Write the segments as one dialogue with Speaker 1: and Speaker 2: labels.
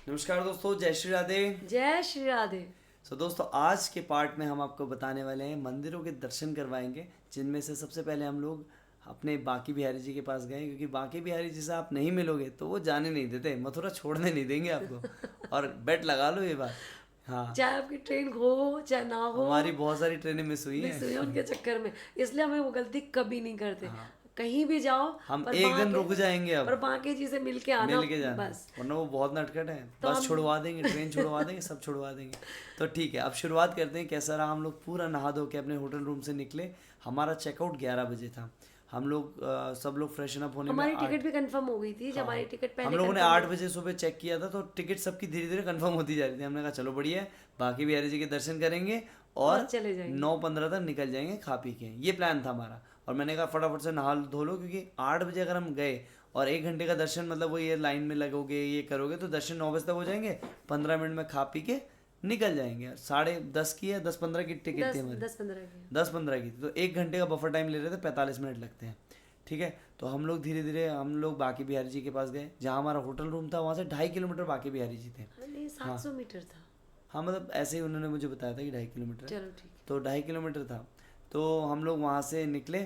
Speaker 1: नमस्कार दोस्तों, जय श्री राधे।
Speaker 2: जय श्री राधे।
Speaker 1: दोस्तों, आज के पार्ट में हम आपको बताने वाले हैं, मंदिरों के दर्शन करवाएंगे, जिनमें से सबसे पहले हम लोग अपने बांके बिहारी जी के पास गए, क्योंकि बांके बिहारी जी से आप नहीं मिलोगे तो वो जाने नहीं देते, मथुरा छोड़ने नहीं देंगे आपको। और बेट लगा लो ये बात। हाँ,
Speaker 2: चाहे आपकी ट्रेन हो चाहे ना हो,
Speaker 1: हमारी बहुत सारी ट्रेनें मिस हुई
Speaker 2: मिस हुई
Speaker 1: हैं।
Speaker 2: उनके चक्कर में, इसलिए हमें वो गलती कभी नहीं करते।
Speaker 1: हाँ,
Speaker 2: कहीं भी जाओ
Speaker 1: हम
Speaker 2: पर
Speaker 1: एक दिन
Speaker 2: बांके,
Speaker 1: रुक जाएंगे अब,
Speaker 2: पर बांके जी से मिल के आना
Speaker 1: मिल के जाना,
Speaker 2: बस।
Speaker 1: वरना वो बहुत नटखट है।
Speaker 2: तो
Speaker 1: बस
Speaker 2: हम
Speaker 1: छुड़वा देंगे, ट्रेन छुड़वा देंगे, सब छुड़वा देंगे। तो ठीक है, अब शुरुआत करते हैं। कैसा रहा? हम लोग पूरा नहा धो के अपने होटल रूम से निकले। हमारा चेकआउट 11 बजे था। हम लोग सब लोग फ्रेशन अप होने में
Speaker 2: हमारी टिकट भी कंफर्म हो गई थी। जब हमारी टिकट
Speaker 1: हम
Speaker 2: पहले
Speaker 1: लोगों ने
Speaker 2: कंफर्म
Speaker 1: 8 बजे सुबह चेक किया था, तो टिकट सबकी धीरे धीरे कंफर्म होती जा रही थी। हमने कहा चलो बढ़िया है, बाकी बिहारी जी के दर्शन करेंगे
Speaker 2: और
Speaker 1: और
Speaker 2: चले जाएंगे।
Speaker 1: 9:15 तक निकल जाएंगे खा पी के। ये प्लान था हमारा। और मैंने कहा फटाफट से नहा धो लो, क्योंकि 8 बजे अगर हम गए और 1 घंटे का दर्शन, मतलब वो ये लाइन में लगोगे ये करोगे, तो दर्शन 9 बजे तक हो जाएंगे। 15 मिनट में खा पी के निकल जाएंगे। 10:30 की या 10:15 की टिकट थी हमारी।
Speaker 2: 10-15 के।
Speaker 1: 10:15 की थी, तो 1 घंटे का बफर टाइम ले रहे थे, 45 मिनट लगते हैं। ठीक है, तो हम लोग धीरे धीरे हम लोग बांके बिहारी जी के पास गए, जहाँ हमारा होटल रूम था। वहाँ से 2.5 किलोमीटर बांके बिहारी जी थे।
Speaker 2: नहीं,
Speaker 1: हाँ
Speaker 2: 700 मीटर था।
Speaker 1: हाँ, मतलब ऐसे ही उन्होंने मुझे बताया था कि 2.5 किलोमीटर है।
Speaker 2: चलो ठीक है।
Speaker 1: तो 2.5 किलोमीटर था। तो हम लोग वहाँ से निकले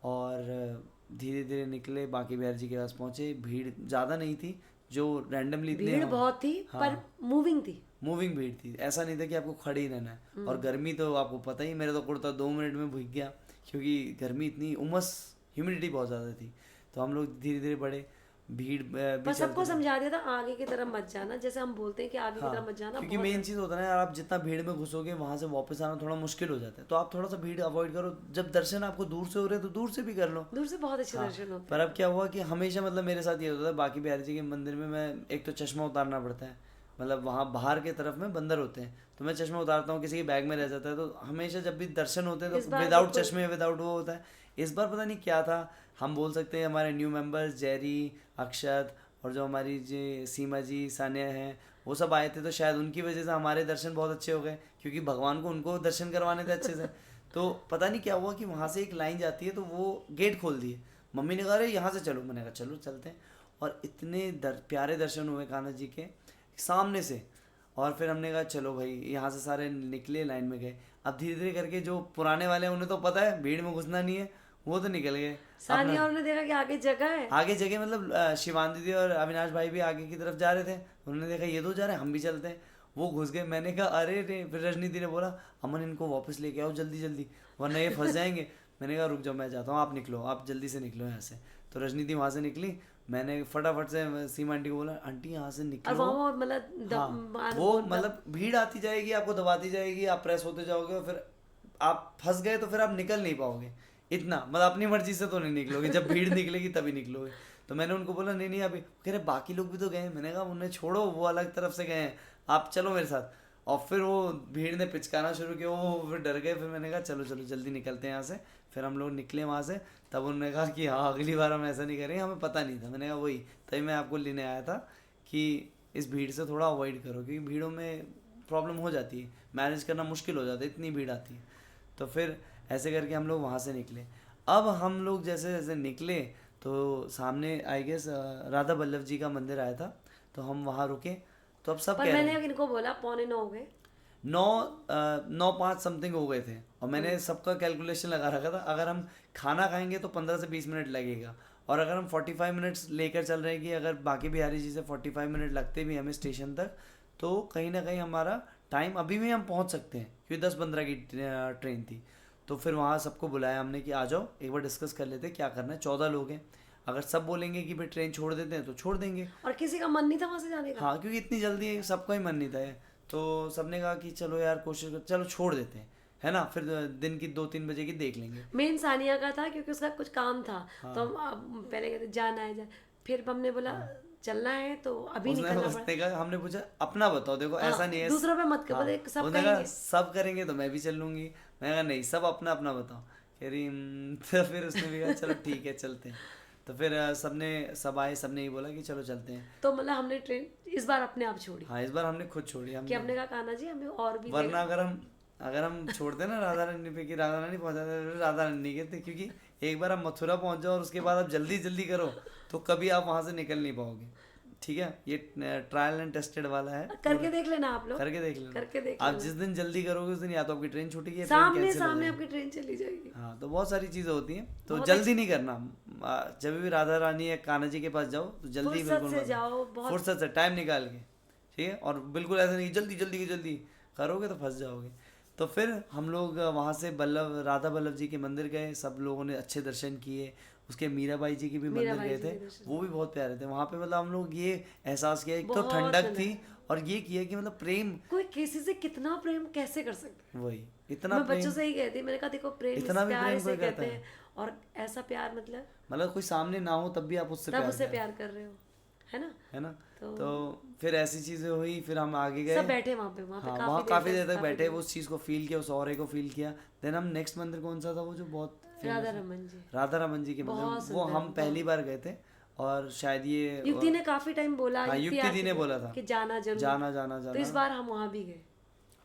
Speaker 1: और धीरे धीरे निकले, बांके बिहारी जी के पास पहुँचे। भीड़ ज़्यादा नहीं थी, जो रैंडमली इतने।
Speaker 2: भीड़ बहुत थी पर
Speaker 1: हाँ,
Speaker 2: मूविंग थी।
Speaker 1: मूविंग भीड़ थी। ऐसा नहीं था कि आपको खड़े ही रहना है। और गर्मी तो आपको पता ही, मेरा तो कुर्ता 2 मिनट में भीग गया, क्योंकि गर्मी इतनी, उमस, ह्यूमिडिटी बहुत ज़्यादा थी। तो हम लोग धीरे धीरे बढ़े, भीड़ भी
Speaker 2: पर
Speaker 1: चलती
Speaker 2: सबको
Speaker 1: रही।
Speaker 2: समझा दिया था आगे की तरफ मत जाना, जैसे हम बोलते हैं कि आगे की
Speaker 1: हाँ,
Speaker 2: तरफ मत जाना,
Speaker 1: क्योंकि
Speaker 2: बहुत
Speaker 1: मेन चीज़ होता है ना यार, आप जितना भीड़ में घुसोगे वहाँ से वापस आना थोड़ा मुश्किल हो जाता है। तो आप थोड़ा सा भीड़ अवॉइड करो। जब दर्शन आपको दूर से हो रहे हैं तो दूर से भी कर लो।
Speaker 2: दूर से बहुत अच्छे
Speaker 1: हाँ,
Speaker 2: दर्शन होते
Speaker 1: पर
Speaker 2: हैं।
Speaker 1: अब क्या हुआ कि हमेशा, मतलब मेरे साथ ये होता था, बाकी बिहारी जी के मंदिर में मैं एक तो चश्मा उतारना पड़ता है। मतलब वहाँ बाहर के तरफ में बंदर होते हैं, तो मैं चश्मा उतारता हूँ, किसी के बैग में रह जाता है। तो हमेशा जब भी दर्शन होते हैं
Speaker 2: इस
Speaker 1: तो
Speaker 2: बार
Speaker 1: विदाउट
Speaker 2: बिल्कुल।
Speaker 1: चश्मे, विदाउट वो होता है। इस बार पता नहीं क्या था। हम बोल सकते हैं हमारे न्यू मेंबर्स जेरी, अक्षत, और जो हमारी जी सीमा जी, सानिया हैं, वो सब आए थे, तो शायद उनकी वजह से हमारे दर्शन बहुत अच्छे हो गए, क्योंकि भगवान को उनको दर्शन करवाने थे अच्छे से। तो पता नहीं क्या हुआ कि वहाँ से एक लाइन जाती है, तो वो गेट खोल दिए। मम्मी ने कहा अरे यहाँ से चलो, मैंने कहा चलो चलते हैं। और इतने प्यारे दर्शन हुए कान्हा जी के सामने से। और फिर हमने कहा चलो भाई, यहाँ से सारे निकले, लाइन में गए। अब धीरे धीरे करके जो पुराने वाले हैं, उन्हें तो पता है भीड़ में घुसना नहीं है, वो तो निकल गए अपना।
Speaker 2: सानिया और ने देखा कि आगे जगह है।
Speaker 1: आगे जगह, मतलब शिवानी दीदी और अविनाश भाई भी आगे की तरफ जा रहे थे। उन्होंने देखा ये तो जा रहे हैं, हम भी चलते हैं। वो घुस गए। मैंने कहा अरे रे। फिर रजनी दी ने बोला अमन, इनको वापस लेके आओ जल्दी जल्दी, वरना ये फंस जाएंगे। मैंने कहा रुक जाओ, मैं जाता हूँ, आप निकलो, आप जल्दी से निकलो यहाँ से। तो रजनी दी वहाँ से निकली। मैंने फटाफट से सीमा आंटी को बोला आंटी यहाँ से
Speaker 2: और
Speaker 1: निकलो।
Speaker 2: वहाँ मतलब
Speaker 1: हाँ, वो मतलब भीड़ आती जाएगी, आपको दबाती जाएगी, आप प्रेस होते जाओगे, और फिर आप फंस गए तो फिर आप निकल नहीं पाओगे। इतना मतलब अपनी मर्जी से तो नहीं निकलोगे, जब भीड़ निकलेगी तभी निकलोगे। तो मैंने उनको बोला नहीं नहीं, अभी कह रहे बाकी लोग भी तो गए हैं। मैंने कहा उन्हें छोड़ो, वो अलग तरफ से गए हैं, आप चलो मेरे साथ। और फिर वो भीड़ ने पिचकाना शुरू किया, वो फिर डर गए। फिर मैंने कहा चलो चलो जल्दी निकलते हैं यहाँ से। फिर हम लोग निकले वहाँ से। तब उन्होंने कहा कि हाँ अगली बार हम ऐसा नहीं करेंगे, हमें पता नहीं था। मैंने कहा वही, तभी मैं आपको लेने आया था कि इस भीड़ से थोड़ा अवॉइड करो, क्योंकि भीड़ों में प्रॉब्लम हो जाती है, मैनेज करना मुश्किल हो जाता है, इतनी भीड़ आती है। तो फिर ऐसे करके हम लोग वहाँ से निकले। अब हम लोग जैसे जैसे निकले, तो सामने आई गेस राधा वल्लभ जी का मंदिर आया था, तो हम वहाँ रुके। तो अब सब
Speaker 2: पर
Speaker 1: कह रहे
Speaker 2: मैंने
Speaker 1: हैं
Speaker 2: इनको बोला 8:45 हो गए।
Speaker 1: 9:05 समथिंग हो गए थे। और मैंने सबका कैलकुलेशन लगा रखा था, अगर हम खाना खाएंगे तो 15 से 20 मिनट लगेगा। और अगर हम 45 मिनट्स लेकर चल रहे हैं कि अगर बाकी बिहारी जी से 45 मिनट लगते भी हमें स्टेशन तक, तो कहीं ना कहीं हमारा टाइम अभी भी हम पहुंच सकते हैं, क्योंकि 10:15 की ट्रेन थी। तो फिर वहाँ सबको बुलाया हमने कि आ जाओ एक बार डिस्कस कर लेते हैं क्या करना है। 14 लोग हैं, अगर सब बोलेंगे कि भाई ट्रेन छोड़ देते हैं तो छोड़ देंगे।
Speaker 2: और किसी का मन नहीं था वहां से जाने का।
Speaker 1: हाँ, क्योंकि इतनी जल्दी सबका ही मन नहीं था ये। तो सबने कहा कि चलो यार कोशिश कर, चलो छोड़ देते हैं, है ना। फिर दिन की 2-3 बजे की देख लेंगे।
Speaker 2: मेन सानिया का था क्योंकि उसका कुछ काम था।
Speaker 1: हाँ
Speaker 2: तो हम पहले कहते जाना है फिर हमने बोला
Speaker 1: हाँ,
Speaker 2: चलना है तो अभी
Speaker 1: उसने
Speaker 2: निकलना पड़ा।
Speaker 1: उसने कहा, हमने पूछा अपना बताओ, देखो ऐसा नहीं
Speaker 2: हाँ,
Speaker 1: है।
Speaker 2: दूसरों पे मत कर,
Speaker 1: हाँ,
Speaker 2: पता सब
Speaker 1: उसने कहा
Speaker 2: कहेंगे।
Speaker 1: सब करेंगे तो मैं भी चल लूँगी। मैंने कहा नहीं, सब अपना अपना बताओ। कह रही तो फिर उसने भी कहा चलो ठीक है चलते हैं। तो फिर सब आए, सबने ही बोला कि चलो चलते हैं।
Speaker 2: तो मतलब हमने ट्रेन इस बार अपने आप छोड़ी
Speaker 1: हाँ, इस बार हमने खुद छोड़ी।
Speaker 2: कि
Speaker 1: हमने,
Speaker 2: हमने कहा कान्हा जी हमें और भी
Speaker 1: वरना अगर हम छोड़ते ना राधा रानी पे, कि राधा रानी पहुंचाते, तो राधा रानी के थे, क्योंकि एक बार आप मथुरा पहुंच जाओ और उसके बाद आप जल्दी जल्दी करो तो कभी आप वहां से निकल नहीं पाओगे। ठीक है, ये ट्रायल एंड टेस्टेड वाला है,
Speaker 2: करके देख लेना आप लोग,
Speaker 1: करके देख लेना।
Speaker 2: करके देख
Speaker 1: आप
Speaker 2: लेना।
Speaker 1: जिस दिन जल्दी करोगे उस दिन या तो आपकी ट्रेन छूटेगी या ट्रेन
Speaker 2: सामने
Speaker 1: कैंसिल हो
Speaker 2: सामने
Speaker 1: जाएगी।
Speaker 2: आपकी ट्रेन चली जाएगी।
Speaker 1: हाँ, तो बहुत सारी चीज़ें होती हैं, तो
Speaker 2: बहुत
Speaker 1: जल्दी नहीं करना। जब भी राधा रानी या कान्हा जी के पास जाओ तो जल्दी
Speaker 2: फुर्सत
Speaker 1: बिल्कुल
Speaker 2: से
Speaker 1: मत
Speaker 2: जाओ, बहुत
Speaker 1: फुर्सत से टाइम निकाल के, ठीक है। और बिल्कुल ऐसा नहीं जल्दी जल्दी की जल्दी करोगे तो फंस जाओगे। तो फिर हम लोग वहाँ से राधा बल्लभ जी के मंदिर गए, सब लोगों ने अच्छे दर्शन किए। उसके मीराबाई जी की भी मंदिर
Speaker 2: मीराबाई
Speaker 1: गए
Speaker 2: जी
Speaker 1: थे,
Speaker 2: के दर्शन
Speaker 1: वो भी बहुत प्यारे थे। वहाँ पे मतलब हम लोग ये एहसास किया, एक तो
Speaker 2: बहुत
Speaker 1: ठंडक
Speaker 2: ठंडक।
Speaker 1: थी और ये किया कि मतलब प्रेम,
Speaker 2: कोई किसी से कितना प्रेम कैसे कर सकते हैं।
Speaker 1: वही इतना
Speaker 2: मैं
Speaker 1: प्रेम,
Speaker 2: बच्चों से ही कहती, मैंने कहा देखो प्रेम इस
Speaker 1: इतना भी
Speaker 2: प्यार
Speaker 1: प्रेम
Speaker 2: से
Speaker 1: कोई
Speaker 2: कहते
Speaker 1: करता है।
Speaker 2: हैं, और ऐसा प्यार मतलब
Speaker 1: मतलब कोई सामने ना हो तब भी आप उससे
Speaker 2: तब
Speaker 1: प्यार
Speaker 2: उससे
Speaker 1: करें,
Speaker 2: प्यार कर रहे हो, है ना।
Speaker 1: है ना।
Speaker 2: तो-
Speaker 1: तो फिर ऐसी चीजें हुई, फिर हम आगे
Speaker 2: सब
Speaker 1: गए।
Speaker 2: बैठे वहाँ पे
Speaker 1: हाँ, वहाँ काफी देर तक बैठे,
Speaker 2: काफी
Speaker 1: उस चीज को फील किया, उस ऑरे को फील किया। देन हम नेक्स्ट मंदिर कौन सा था वो जो बहुत
Speaker 2: राधा रमन जी।
Speaker 1: राधा रमन जी के
Speaker 2: बहुत
Speaker 1: मंदिर, वो
Speaker 2: सुंदर,
Speaker 1: हम पहली बार गए थे। और शायद ये
Speaker 2: युक्ति ने काफी टाइम बोला,
Speaker 1: हाँ, युक्ति दी
Speaker 2: आती
Speaker 1: ने
Speaker 2: थी
Speaker 1: बोला था
Speaker 2: कि जाना जरूर,
Speaker 1: जाना जाना
Speaker 2: तो इस
Speaker 1: जाना।
Speaker 2: बार हम वहाँ भी गए।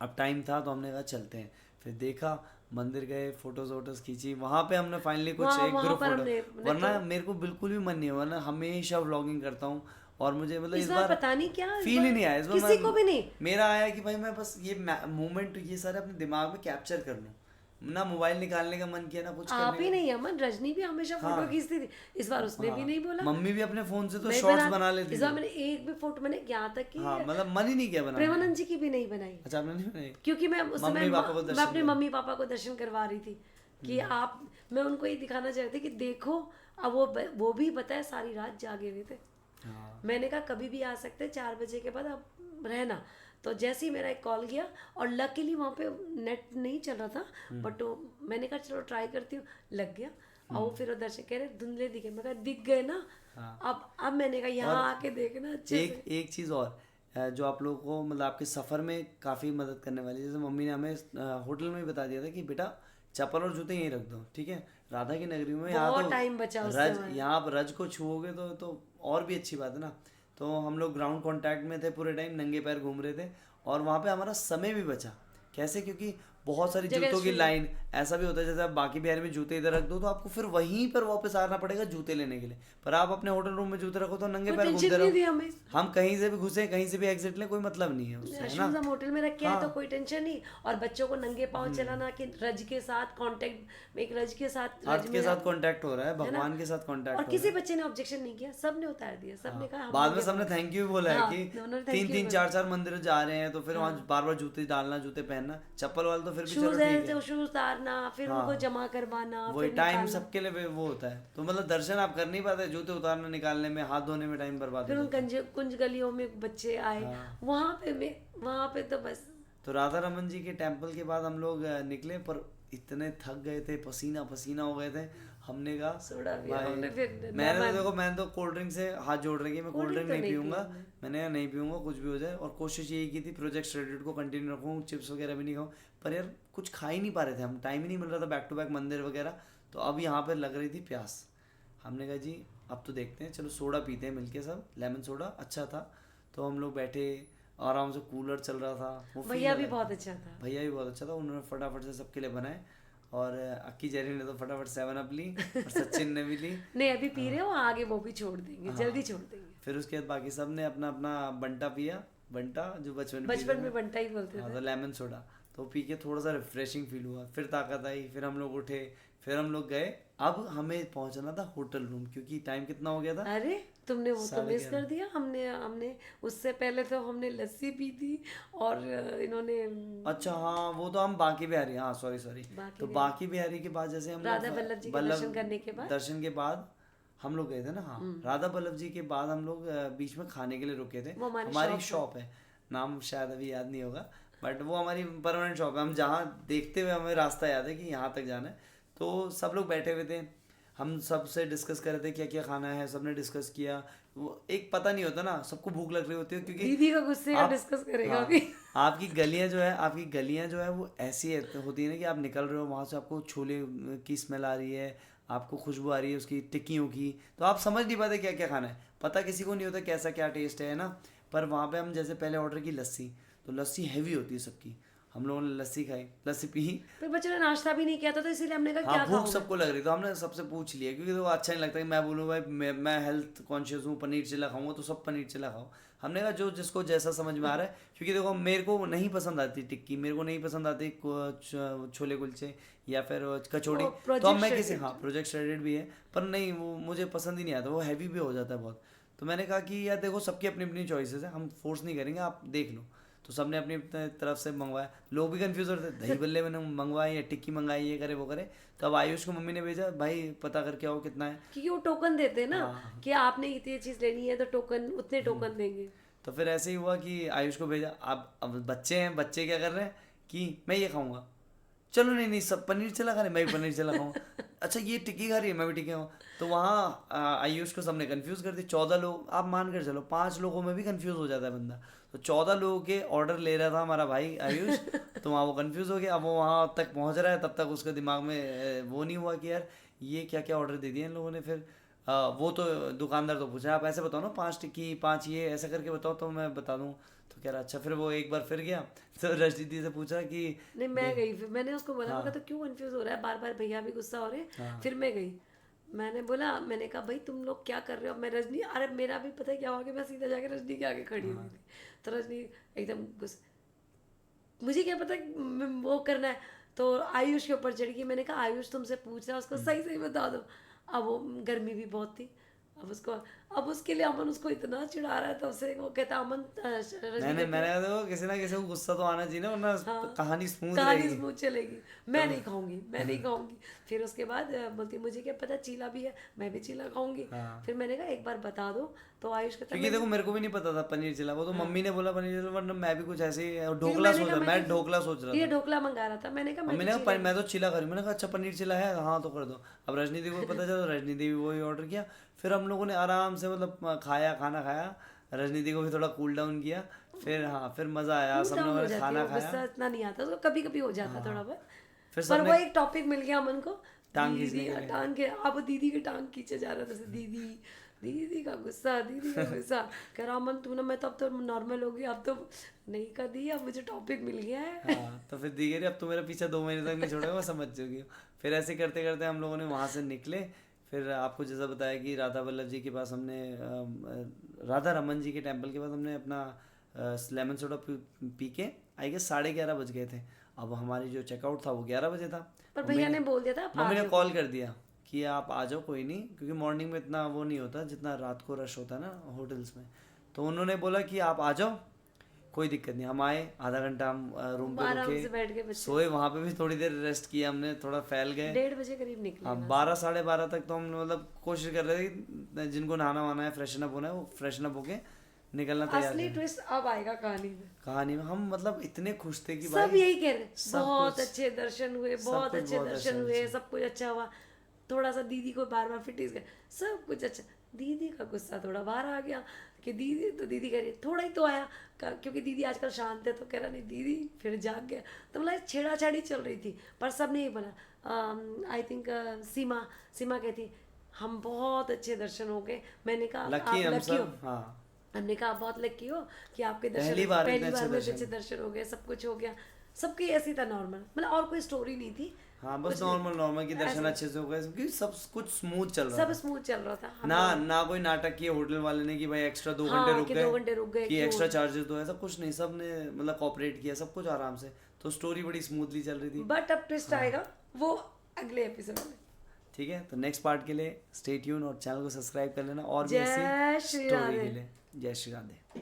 Speaker 1: अब टाइम था तो हमने कहा चलते हैं। फिर देखा, मंदिर गए, फोटोज वोटोज खींची। वहां पे हमने फाइनली कुछ एक
Speaker 2: वहाँ
Speaker 1: ग्रुप
Speaker 2: पर
Speaker 1: फोटो,
Speaker 2: हमने
Speaker 1: वरना मेरे को बिल्कुल भी मन नहीं हुआ ना, हमेशा व्लॉगिंग करता हूँ और मुझे मतलब
Speaker 2: इस बार पता नहीं क्या, इस
Speaker 1: फील ही
Speaker 2: बार
Speaker 1: नहीं आया। इस बार
Speaker 2: किसी को भी नहीं।
Speaker 1: मेरा आया कि भाई मैं बस ये मोमेंट ये सारे अपने दिमाग में कैप्चर कर लूँ, ना मोबाइल निकालने का मन किया ना कुछ
Speaker 2: आप
Speaker 1: करने
Speaker 2: ही
Speaker 1: का।
Speaker 2: नहीं, अमन रजनी भी हमेशा फोटो
Speaker 1: हाँ।
Speaker 2: खींचती थी, इस बार उसने भी
Speaker 1: हाँ,
Speaker 2: नहीं बोला।
Speaker 1: मम्मी भी अपने फोन से तो
Speaker 2: मैं
Speaker 1: शॉर्ट्स बना लेती
Speaker 2: इस बार
Speaker 1: थी।
Speaker 2: मैंने एक भी फोटो, मैंने यहाँ तक कि
Speaker 1: हाँ, मतलब मन ही नहीं किया बनाने का।
Speaker 2: प्रेमानंद जी की भी नहीं बनाई,
Speaker 1: अच्छा, आपने नहीं बनाई?
Speaker 2: क्योंकि मैं उस समय
Speaker 1: मम्मी पापा को
Speaker 2: मैं
Speaker 1: दर्शन
Speaker 2: अपने
Speaker 1: करवा-
Speaker 2: मम्मी पापा को दर्शन करवा रही थी कि आप, मैं उनको ये दिखाना चाहती थी कि देखो, अब वो भी पता है सारी रात जागे हुए थे।
Speaker 1: हाँ,
Speaker 2: मैंने कहा कभी भी आ सकते हैं 4 बजे के बाद, आप रहना। तो जैसे ही मेरा एक कॉल गया, और लकीली वहाँ पे नेट नहीं चल रहा था, बट मैंने कहा चलो ट्राई करती हूँ, लग गया। और वो फिर वो दर्शक कह रहे धुंधले दिखे, मैं कहा दिख गए ना।
Speaker 1: हाँ।
Speaker 2: अब मैंने कहा यहाँ आके देखना अच्छे से।
Speaker 1: एक चीज़ और जो आप लोगों को मतलब आपके सफ़र में काफ़ी मदद करने वाली है। जैसे मम्मी ने हमें होटल में भी बता दिया था कि बेटा चप्पल और जूते यहीं रख दो, ठीक है। राधा की नगरी में यहाँ
Speaker 2: बहुत
Speaker 1: तो
Speaker 2: टाइम बचा उससे
Speaker 1: रज, यहाँ आप रज को छुओगे तो और भी अच्छी बात है ना। तो हम लोग ग्राउंड कांटेक्ट में थे पूरे टाइम, नंगे पैर घूम रहे थे, और वहाँ पे हमारा समय भी बचा। कैसे? क्योंकि बहुत सारी
Speaker 2: जगह
Speaker 1: जूतों की
Speaker 2: शुरू।
Speaker 1: लाइन, ऐसा भी होता है जैसे आप बाकी बिहार में जूते इधर रख दो तो आपको फिर वहीं पर वापस आना पड़ेगा जूते लेने के लिए। पर आप अपने होटल रूम में जूते रखो तो नंगे
Speaker 2: कोई
Speaker 1: पैर
Speaker 2: टेंशन
Speaker 1: घूमते
Speaker 2: नहीं थी
Speaker 1: रहो।
Speaker 2: हमें।
Speaker 1: हम कहीं से भी घुसे, कहीं से भी एग्जिट लें, कोई मतलब नहीं है उससे, है
Speaker 2: शूज
Speaker 1: ना।
Speaker 2: हम होटल में रखे हैं तो
Speaker 1: हाँ।
Speaker 2: कोई टेंशन नहीं। और बच्चों को नंगे पाँव चलाना, कि रज के साथ कांटेक्ट में, एक रज के साथ,
Speaker 1: हाथ
Speaker 2: रज
Speaker 1: के
Speaker 2: में
Speaker 1: साथ कांटेक्ट हो रहा है,
Speaker 2: है ना?
Speaker 1: भगवान के साथ कांटेक्ट
Speaker 2: और
Speaker 1: हो
Speaker 2: किसी
Speaker 1: रहा है।
Speaker 2: बच्चे ने ऑब्जेक्शन नहीं किया, सबने उतार दिया, सबने कहा हम
Speaker 1: बाद में
Speaker 2: नंगे
Speaker 1: सबने
Speaker 2: पाँव।
Speaker 1: थैंक यू भी बोला है
Speaker 2: हाँ,
Speaker 1: कि
Speaker 2: उन्होंने thank you
Speaker 1: 3-3
Speaker 2: बोला।
Speaker 1: 4-4 मंदिर जा रहे हैं तो फिर वहाँ बार बार जूते डालना, जूते पहनना। चप्पल वाले तो फिर भी चलो
Speaker 2: शूज
Speaker 1: ठीक
Speaker 2: है
Speaker 1: है,
Speaker 2: तो शूज उतारना, फिर
Speaker 1: हाँ।
Speaker 2: उनको जमा करवाना,
Speaker 1: वही
Speaker 2: फिर
Speaker 1: टाइम
Speaker 2: निकालना।
Speaker 1: सबके लिए वो होता है। तो मतलब दर्शन आप कर नहीं पाते, जूते उतारने निकालने में, हाथ धोने में टाइम बर्बाद
Speaker 2: फिर
Speaker 1: हो
Speaker 2: उन
Speaker 1: जाता है।
Speaker 2: कुंज गलियों में बच्चे आए,
Speaker 1: हाँ।
Speaker 2: वहाँ पे तो बस
Speaker 1: तो राधा रमन जी के टेम्पल के बाद हम लोग निकले, पर इतने थक गए थे, पसीना पसीना हो गए थे। हमने कहा
Speaker 2: सोडा भी
Speaker 1: भाई,
Speaker 2: हमने फिर
Speaker 1: मैंने तो कोल्ड ड्रिंक से हाथ जोड़ रही कि मैं कोल्ड ड्रिंक
Speaker 2: तो
Speaker 1: नहीं
Speaker 2: नहीं
Speaker 1: पीऊंगा।
Speaker 2: पी हमने।
Speaker 1: मैंने कहा नहीं पीऊंगा, कुछ भी हो जाए। और कोशिश यही की थी प्रोजेक्ट श्रेडेड को कंटिन्यू रखूँ, चिप्स वगैरह भी नहीं खाऊँ। पर यार कुछ खा ही नहीं पा रहे थे हम, टाइम ही नहीं मिल रहा था बैक टू बैक मंदिर वगैरह। तो अब यहाँ पर लग रही थी प्यास। हमने कहा जी अब तो देखते हैं, चलो सोडा पीते हैं मिलके सब, लेमन सोडा अच्छा था। तो हम लोग बैठे, आराम से कूलर चल रहा था, वो feel
Speaker 2: भैया भी
Speaker 1: अलग।
Speaker 2: बहुत अच्छा था।
Speaker 1: भैया भी बहुत अच्छा था, उन्होंने फटाफट से सबके लिए बनाए। और अक्की जेरी ने तो फटाफट 7 अप ली और सचिन ने भी ली।
Speaker 2: नहीं अभी पी रहे हो, आगे वो भी छोड़ देंगे, जल्दी छोड़ देंगे।
Speaker 1: फिर उसके बाद बाकी सब ने अपना अपना बंटा पिया, बंटा जो बचपन
Speaker 2: बचपन में बंटा ही बोलते
Speaker 1: हाँ,
Speaker 2: थे।
Speaker 1: तो लेमन सोडा तो पी के थोड़ा सा रिफ्रेशिंग फील हुआ, फिर ताकत आई, फिर हम लोग उठे, फिर हम लोग गए। अब हमें पहुंचना था होटल रूम, क्योंकि टाइम कितना हो गया था।
Speaker 2: अरे तुमने वो तो मिस
Speaker 1: 11:30।
Speaker 2: कर दिया। हमने उससे पहले तो हमने लस्सी पी थी, और इन्होंने
Speaker 1: अच्छा हाँ, वो तो हम बाकी बिहारी, हाँ सॉरी
Speaker 2: बाकी
Speaker 1: तो बाकी बिहारी के बाद जैसे हम
Speaker 2: राधा
Speaker 1: लोग
Speaker 2: वल्लभ जी के दर्शन करने के बाद,
Speaker 1: दर्शन के बाद हम लोग गए थे ना। हाँ, राधा वल्लभ जी के बाद हम लोग बीच में खाने के लिए रुके थे।
Speaker 2: वो
Speaker 1: हमारी शॉप है, नाम शायद अभी याद नहीं होगा, बट वो हमारी परमानेंट शॉप है। हम जहाँ देखते हुए हमें रास्ता याद है कि यहाँ तक जाना है। तो सब लोग बैठे हुए थे, हम सबसे डिस्कस कर रहे थे क्या क्या खाना है, सबने डिस्कस किया। वो एक पता नहीं होता ना, सबको भूख लग रही होती है, क्योंकि
Speaker 2: दीदी का गुस्से का
Speaker 1: आप-
Speaker 2: डिस्कस करेगा
Speaker 1: हाँ,
Speaker 2: अभी।
Speaker 1: आपकी गलियां जो है वो ऐसी होती है ना कि आप निकल रहे हो वहाँ से, आपको छोले की स्मेल आ रही है, आपको खुशबू आ रही है उसकी टिक्कियों की, तो आप समझ नहीं पाते क्या क्या खाना है। पता किसी को नहीं होता कैसा क्या टेस्ट है ना। पर वहाँ पे हम जैसे पहले ऑर्डर की लस्सी, तो लस्सी हैवी होती है सबकी, हम लोगों ने लस्सी खाई, लस्सी पी।
Speaker 2: फिर बच्चों ने नाश्ता भी नहीं किया था, तो इसीलिए हमने कहा
Speaker 1: हाँ
Speaker 2: क्या
Speaker 1: भूख
Speaker 2: खाओगे?
Speaker 1: सबको लग रही, तो हमने सबसे पूछ लिया, क्योंकि तो अच्छा नहीं लगता कि मैं बोलूँ भाई मैं हेल्थ कॉन्शियस हूँ, पनीर चिल्ला खाऊंगा, तो सब पनीर चिल्ला खाओ। हमने कहा जो जिसको जैसा समझ में आ रहा है, क्योंकि देखो मेरे को नहीं पसंद आती टिक्की, मेरे को नहीं पसंद आती छोले कुलचे या फिर कचौड़ी।
Speaker 2: वो
Speaker 1: तो अब
Speaker 2: प्रोजेक्ट
Speaker 1: मैं किसी,
Speaker 2: shredded।
Speaker 1: हाँ प्रोजेक्ट श्रेडेड भी है, पर नहीं वो मुझे पसंद ही नहीं आता, वो हैवी भी हो जाता है बहुत। तो मैंने कहा कि यार देखो सबकी अपनी अपनी चॉइसेस है, हम फोर्स नहीं करेंगे, आप देख लो। तो सबने अपनी अपनी तरफ से मंगवाया, लोग भी कंफ्यूज हो रहे थे, दही बल्ले मैंने मंगवाई या टिक्की मंगाई, ये करे वो करे। तो अब आयुष को मम्मी ने भेजा, भाई पता करके आओ कितना है।
Speaker 2: क्योंकि वो टोकन देते हैं ना,
Speaker 1: हाँ।
Speaker 2: कि आपने इतनी चीज लेनी है तो टोकन, उतने टोकन देंगे।
Speaker 1: तो फिर ऐसे ही हुआ कि आयुष को भेजा। अब बच्चे हैं, बच्चे क्या कर रहे हैं कि मैं ये खाऊंगा, चलो नहीं नहीं सब पनीर चिल्ला खा रहे, मैं भी पनीर चिल्ला खाऊंगा। अच्छा ये टिक्की खा रही है, मैं भी टिक्की खाऊँ। तो वहाँ आयुष को सबने कंफ्यूज कर दिया। 14 लोग, आप मान कर चलो 5 लोगों में भी कंफ्यूज हो जाता है बंदा। तो 14 लोगों के ऑर्डर ले रहा था हमारा भाई आयुष। तो वहाँ वो कंफ्यूज हो गया। अब वो वहाँ तक पहुँच रहा है, तब तक उसके दिमाग में वो नहीं हुआ कि यार ये क्या क्या ऑर्डर दे दिए इन लोगों ने। फिर वो तो दुकानदार तो पूछा आप ऐसे बताओ ना, 5 टिक्की 5 ये ऐसा करके बताओ तो मैं बता दूँ। तो कह रहा अच्छा। फिर वो एक बार फिर गया, तो रजनी दी से पूछा कि
Speaker 2: नहीं, मैं गई, फिर मैंने उसको बोला, मैं कहा तो क्यों कंफ्यूज हो रहा है बार बार, भैया भी गुस्सा हो रहे हैं। फिर मैं गई, मैंने बोला, मैंने कहा भाई तुम लोग क्या कर रहे हो? मैं रजनी, अरे मेरा भी पता है क्या हुआ कि मैं सीधा जाके रजनी के आगे खड़ी हुई थी। तो रजनी एकदम मुझे क्या पता वो करना है। तो आयुष के ऊपर चढ़ गई। मैंने कहा आयुष तुमसे पूछ रहा है, उसको सही सही बता दो। अब वो गर्मी भी बहुत थी, अब उसके लिए अमन उसको इतना चिढ़ा रहा है, तब से वो कहता अमन
Speaker 1: मैंने कहा देखो किसी ना किसी को गुस्सा तो आना चाहिए ना, वरना कहानी स्मूथ
Speaker 2: कहानी
Speaker 1: रहेगी।
Speaker 2: स्मूथ चलेगी। मैं नहीं खाऊंगी, मैं नहीं खाऊंगी। फिर उसके बाद बोलती मुझे क्या पता चीला भी है, मैं भी चीला खाऊंगी। फिर मैंने कहा एक बार बता दो। तो आयुष कहता
Speaker 1: क्योंकि देखो मेरे को भी नहीं पता था पनीर चिल्ला, वो तो मम्मी ने बोला पनीर चिल्ला, वरना मैं भी कुछ ऐसे ही ढोकला सोच रहा, मैं ढोकला सोच रहा
Speaker 2: ये
Speaker 1: था।
Speaker 2: ढोकला मंगा रहा था। मैंने कहा
Speaker 1: मम्मी ने कहा मैं तो चिल्ला करी, मैंने कहा अच्छा पनीर चिल्ला है, हाँ तो कर दो। अब रजनी दी को पता चला, रजनी दी भी वही ऑर्डर किया। फिर हम लोगों ने आराम से मतलब खाया, खाना खाया, रजनी दी को भी थोड़ा कूल डाउन किया। फिर हाँ फिर मज़ा आया, सब लोगों ने खाना खाया।
Speaker 2: गुस्सा इतना नहीं आता उसको, कभी कभी हो जाता थोड़ा बहुत।
Speaker 1: फिर
Speaker 2: पर वो
Speaker 1: सबने
Speaker 2: एक टॉपिक मिल गया अमन को,
Speaker 1: टांग
Speaker 2: दीदी
Speaker 1: खींचने के लिए।
Speaker 2: टांग के, अब वो दीदी की टांग खींचे जा रहा था। जैसे दीदी, दीदी का गुस्सा, दीदी का गुस्सा। कह रहा अमन तू ना, मैं तो अब तो नॉर्मल हो गई, अब तो नहीं कर दी, अब मुझे टॉपिक मिल गया है।
Speaker 1: हाँ तो फिर दी गई, अब तो मेरा पीछा 2 महीने तक नहीं छोड़ेगा, मैं समझ चुकी हूँ। फिर ऐसे करते करते हम लोगों ने वहाँ से निकले। फिर आपको जैसा बताया कि राधा वल्लभ जी के पास हमने राधा रमन जी के टेम्पल के पास हमने अपना लेमन सोडा पी के आई गेस 11:30 बज गए थे। अब हमारी जो चेकआउट था वो 11 बजे था।
Speaker 2: पर भैया ने बोल दिया था आप
Speaker 1: मम्मी
Speaker 2: आ
Speaker 1: ने
Speaker 2: जाओ।
Speaker 1: कॉल कर दिया कि आप आ जाओ, कोई नहीं, क्योंकि मॉर्निंग में इतना वो नहीं होता जितना रात को रश होता है ना होटल्स में। तो उन्होंने बोला कि आप आ जाओ, कोई दिक्कत नहीं। हम आए, आधा घंटा हम रूम पे
Speaker 2: आराम से
Speaker 1: रुके,
Speaker 2: बैठ के बच्चे
Speaker 1: सोए, वहाँ पे भी थोड़ी देर रेस्ट किया हमने, थोड़ा फैल गए।
Speaker 2: 1:30 बजे करीब निकले।
Speaker 1: हाँ 12 12:30 तक तो हम मतलब कोशिश कर रहे थे कि जिनको नहाना वाना है, फ्रेशन अप होना है, वो फ्रेशन अप होके निकलना तैयार
Speaker 2: असली
Speaker 1: थे।
Speaker 2: ट्विस्ट अब आएगा कहानी में।
Speaker 1: कहानी में हम मतलब इतने खुश थे कि
Speaker 2: सब
Speaker 1: भाई
Speaker 2: यही कह रहे हैं,
Speaker 1: सब
Speaker 2: बहुत
Speaker 1: कुछ-
Speaker 2: अच्छे दर्शन हुए, बहुत
Speaker 1: कुछ
Speaker 2: अच्छे
Speaker 1: बहुत
Speaker 2: दर्शन
Speaker 1: अच्छा
Speaker 2: हुए, सब कुछ अच्छा हुआ। थोड़ा सा दीदी को बार बार फिटीज गए, सब कुछ अच्छा। दीदी का गुस्सा थोड़ा बाहर आ गया कि दीदी, तो दीदी कह रही थोड़ा ही तो आया, क्योंकि दीदी आजकल शांत है। तो कह रहा नहीं दीदी, फिर जाग गया। तो मतलब छेड़ाछाड़ी चल रही थी, पर सब नहीं बना। आई थिंक सीमा कहती हम बहुत अच्छे दर्शन हो गए। मैंने कहा आप
Speaker 1: लकी हम
Speaker 2: लकी हो।
Speaker 1: सब। हाँ
Speaker 2: हमने कहा आप बहुत लकी हो कि आपके दर्शन
Speaker 1: पहली बार
Speaker 2: पहली
Speaker 1: इतने
Speaker 2: बार
Speaker 1: अच्छे
Speaker 2: में
Speaker 1: दर्शन।
Speaker 2: अच्छे दर्शन हो गए, सब कुछ हो गया। सबकी ऐसी था नॉर्मल, मतलब और कोई स्टोरी नहीं थी।
Speaker 1: हाँ बस नॉर्मल कि दर्शन अच्छे से हो गए, क्योंकि सब कुछ स्मूथ चल रहा
Speaker 2: सब
Speaker 1: था।
Speaker 2: स्मूथ चल रहा था।
Speaker 1: ना कोई नाटक किया होटल वाले ने कि भाई एक्स्ट्रा 2
Speaker 2: हाँ,
Speaker 1: घंटे रुक
Speaker 2: कि
Speaker 1: गए,
Speaker 2: 2 घंटे रुक गए,
Speaker 1: कि
Speaker 2: क्यों?
Speaker 1: एक्स्ट्रा चार्जेस दो, ऐसा कुछ नहीं। सब ने मतलब कोऑपरेट किया, सब कुछ आराम से। तो स्टोरी बड़ी स्मूथली चल रही थी।
Speaker 2: बट अब ट्विस्ट आएगा, वो अगले एपिसोड में।
Speaker 1: ठीक है, तो नेक्स्ट पार्ट के लिए स्टे ट्यून और चैनल को सब्सक्राइब कर लेना, और भी
Speaker 2: जय
Speaker 1: ऐसी
Speaker 2: श्री
Speaker 1: स्टोरी
Speaker 2: राधे।
Speaker 1: के लिए। जय श्री राधे।